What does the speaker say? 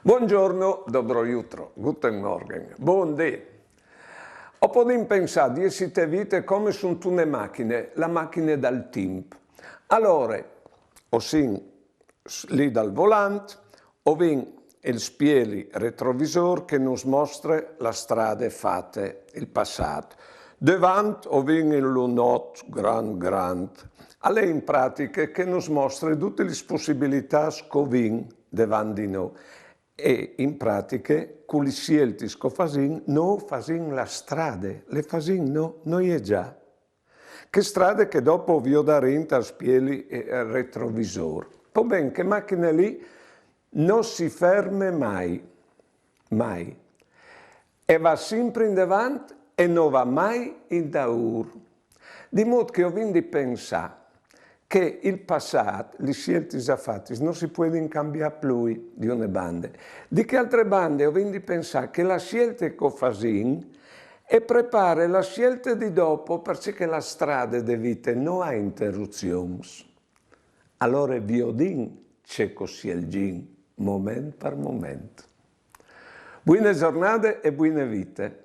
Buongiorno, dobro jutro, guten Morgen, buon dì. Ho potuto pensare di essere vite come su una macchina, la macchina dal tempo. Allora, o sin lì dal volante, o vin il spieli retrovisor che nos mostra la strada fatta, il passato. Davanti o vin il lunot grand. Alle in pratica che nos mostra tutte le possibilità scovin davanti di noi. E in pratica, con le scelte che facciamo, noi facciamo la strada, le facciamo no, noi è già. Che strade che dopo vi ho da renta al spieli e al retrovisore. Poi ben, che macchina lì non si ferma mai, mai. E va sempre in davanti e non va mai in daur. Di modo che ho vinto di pensare che il passato, le scelte già fatte, non si può cambiare più di una banda. Di che altre bande ho vinto di pensare che la scelta che facciamo e prepara la scelta di dopo perché la strada di vita non ha interruzioni. Allora vi ho detto c'è così il gin, momento per momento. Buone giornate e buone vite.